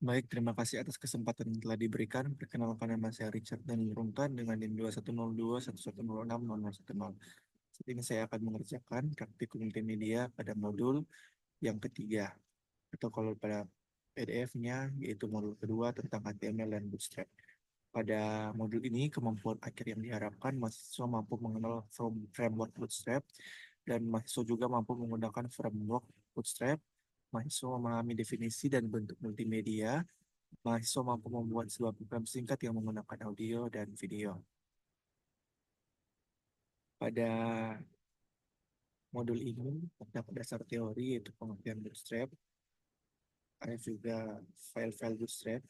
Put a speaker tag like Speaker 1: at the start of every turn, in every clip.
Speaker 1: Baik, terima kasih atas kesempatan yang telah diberikan. Perkenalkan nama saya Richard dan Nurungkan dengan NIM 210211060010. Saat ini saya akan mengerjakan praktikum multimedia pada modul yang ketiga, atau kalau pada PDF-nya yaitu modul kedua tentang HTML dan Bootstrap. Pada modul ini, kemampuan akhir yang diharapkan mahasiswa mampu mengenal framework Bootstrap dan mahasiswa juga mampu menggunakan framework Bootstrap. Mahasiswa memahami definisi dan bentuk multimedia. Mahasiswa mampu membuat sebuah program singkat yang menggunakan audio dan video. Pada modul ini, terdapat dasar teori yaitu pengertian Bootstrap, ada juga file-file Bootstrap,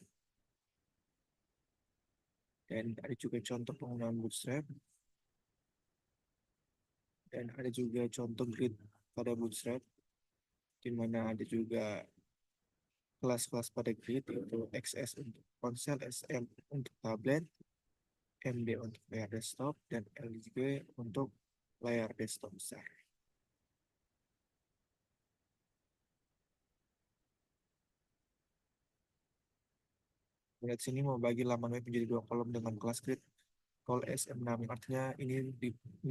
Speaker 1: dan ada juga contoh penggunaan Bootstrap, dan ada juga contoh grid pada Bootstrap, di mana ada juga kelas-kelas pada grid yaitu XS untuk ponsel, SM untuk tablet, MD untuk layar desktop, dan LG untuk layar desktop besar. Lihat sini mau bagi laman web menjadi dua kolom dengan kelas grid call SM6, artinya ini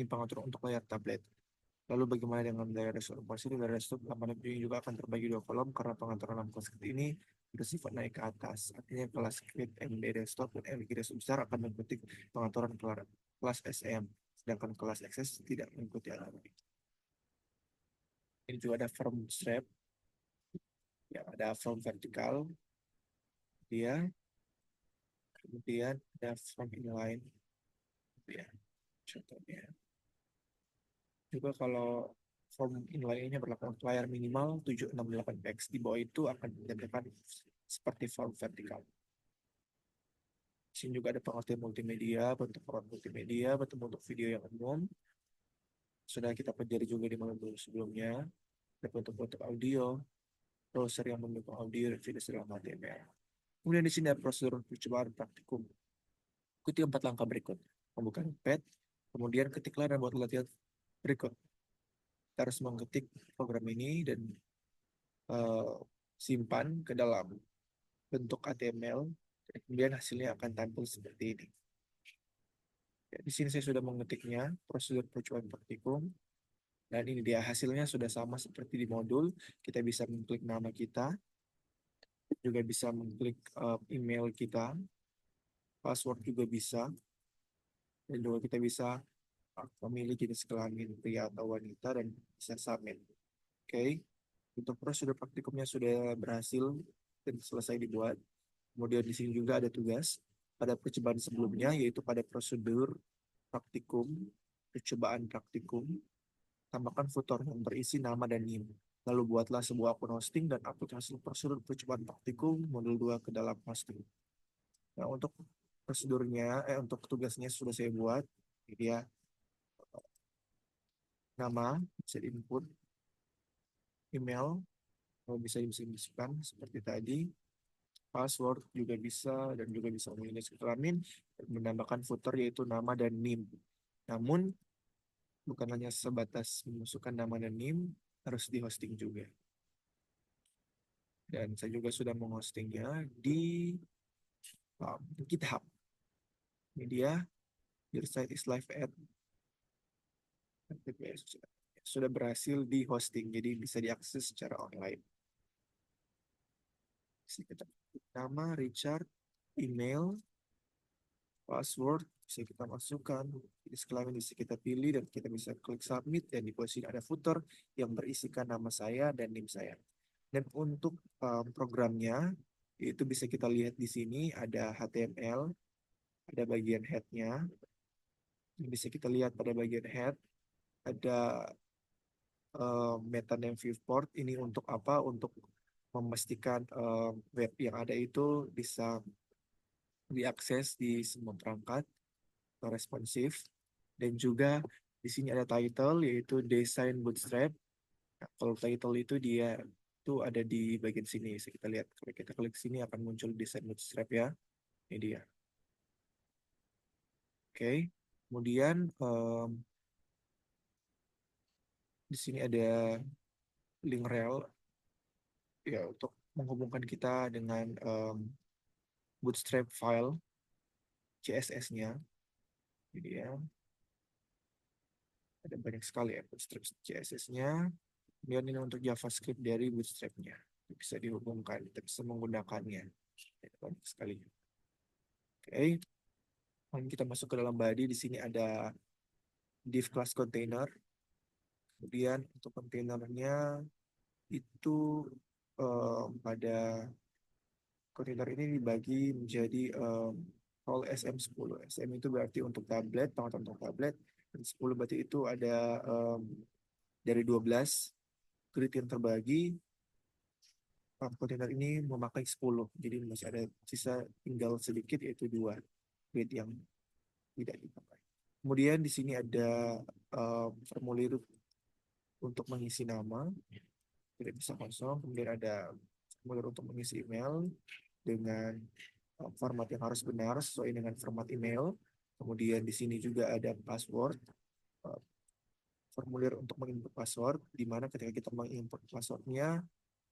Speaker 1: pengatur untuk layar tablet. Lalu bagaimana dengan layar desktop? Pasti layar desktop laman web ini juga akan terbagi dua kolom karena pengaturan dalam kelas grid ini bersifat naik ke atas. Artinya kelas grid MD desktop dan LG desktop besar akan mengikuti pengaturan kelas SM, sedangkan kelas XS tidak mengikuti aturan. Ini juga ada form strap, ya ada form vertikal, dia kemudian ada form inline, ya contohnya. Juga kalau form inline-nya berlaku untuk layar minimal 768 px, di bawah itu akan ditampilkan seperti form vertikal. Di sini juga ada pengertian multimedia, bentuk form multimedia, bentuk video yang umum. Sudah kita pelajari juga di modul sebelumnya, ada bentuk-bentuk audio, browser yang mendukung audio dan video dalam HTML. Kemudian di sini ada prosedur percobaan praktikum. Ikuti 4 langkah berikut. Membuka Notepad, kemudian ketiklah dan buat latihan berikut. Kita harus mengetik program ini dan eh, simpan ke dalam bentuk HTML, dan kemudian hasilnya akan tampil seperti ini. Ya, di sini saya sudah mengetiknya, prosedur percobaan praktikum, dan ini dia hasilnya sudah sama seperti di modul. Kita bisa mengklik nama kita, juga bisa mengklik email kita, password juga bisa, dan juga kita bisa memilih jenis kelamin pria atau wanita dan bisa submit. Oke, untuk prosedur praktikumnya sudah berhasil dan selesai dibuat. Kemudian di sini juga ada tugas pada percobaan sebelumnya, yaitu pada prosedur praktikum, percobaan praktikum, tambahkan footer yang berisi nama dan NIM. Lalu buatlah sebuah akun hosting dan upload hasil prosedur percobaan praktikum modul 2 ke dalam hosting. Nah, untuk prosedurnya, untuk tugasnya sudah saya buat. Ini dia nama, bisa input, email, kalau bisa dimasukkan seperti tadi, password juga bisa, dan juga bisa memilih kelamin, dan menambahkan footer yaitu nama dan NIM. Namun, bukan hanya sebatas memasukkan nama dan NIM, harus di hosting juga. Dan saya juga sudah menghostingnya di GitHub. Ini dia, your site is live at HTTPS. Sudah berhasil di hosting, jadi bisa diakses secara online. Bisa kita nama Richard, email, password, bisa kita masukkan, jenis kelamin bisa kita pilih, dan kita bisa klik submit, dan di posisi ada footer yang berisikan nama saya dan NIM saya. Dan untuk programnya, itu bisa kita lihat di sini ada HTML, ada bagian head-nya, bisa kita lihat pada bagian head, ada meta name viewport. Ini untuk apa? Untuk memastikan web yang ada itu bisa diakses di semua perangkat, responsif. Dan juga di sini ada title yaitu Design Bootstrap. Nah, kalau title itu dia itu ada di bagian sini. Bisa kita lihat kalau kita klik sini akan muncul Design Bootstrap ya. Ini dia. Oke. Kemudian di sini ada link rel. ya untuk menghubungkan kita dengan Bootstrap file CSS-nya. Jadi ya, ada banyak sekali ya Bootstrap CSS-nya. Kemudian ini untuk JavaScript dari Bootstrap-nya. Bisa dihubungkan, kita bisa menggunakannya. Ada banyak sekali. Oke, lalu kita masuk ke dalam body. Di sini ada div class container. Kemudian untuk kontainernya itu pada kontainer ini dibagi menjadi role SM10. SM itu berarti untuk tablet, penguatan untuk tablet. Dan 10 berarti itu ada dari 12 grid yang terbagi. Kontainer ini memakai 10. Jadi masih ada sisa tinggal sedikit yaitu 2 grid yang tidak dipakai. Kemudian di sini ada formulir untuk mengisi nama, tidak bisa kosong. Kemudian ada formulir untuk mengisi email dengan format yang harus benar sesuai dengan format email. Kemudian di sini juga ada password, uh, formulir untuk menginput password, di mana ketika kita menginput passwordnya,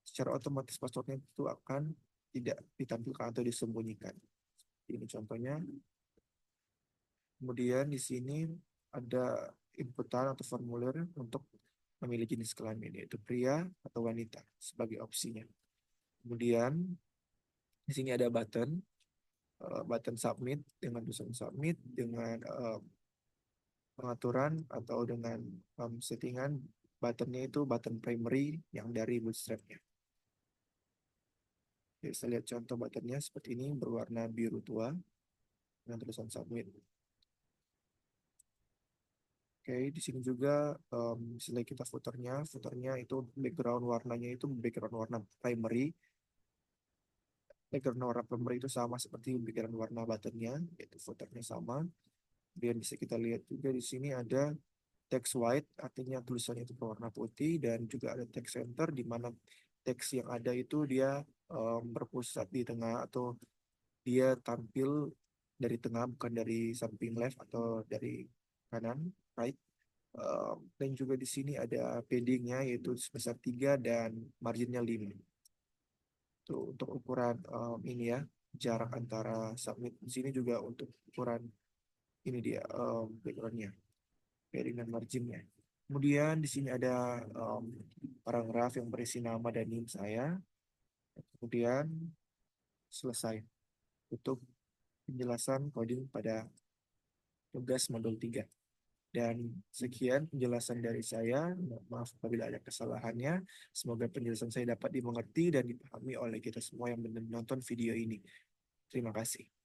Speaker 1: secara otomatis passwordnya itu akan tidak ditampilkan atau disembunyikan. Ini contohnya. Kemudian di sini ada inputan atau formulir untuk memilih jenis kelamin, yaitu pria atau wanita sebagai opsinya. Kemudian di sini ada button submit dengan tulisan submit dengan pengaturan atau dengan settingan buttonnya itu button primary yang dari Bootstrap-nya. Bisa lihat contoh buttonnya seperti ini berwarna biru tua dengan tulisan submit. Oke, di sini juga misalnya kita footernya itu background warnanya itu background warna primary. Background warna primary itu sama seperti background warna buttonnya, yaitu footernya sama. Kemudian bisa kita lihat juga di sini ada text white, artinya tulisannya itu berwarna putih, dan juga ada text center, di mana teks yang ada itu dia berpusat di tengah atau dia tampil dari tengah, bukan dari samping left atau dari kanan, right. Dan juga di sini ada paddingnya yaitu sebesar 3 dan marginnya 5. Tuh, untuk ukuran ini ya, jarak antara submit di sini juga untuk ukuran ini dia backgroundnya, padding dan marginnya. Kemudian di sini ada paragraf yang berisi nama dan NIM saya. Kemudian selesai untuk penjelasan coding pada tugas modul 3. Dan sekian penjelasan dari saya. Maaf apabila ada kesalahannya. Semoga penjelasan saya dapat dimengerti dan dipahami oleh kita semua yang menonton video ini. Terima kasih.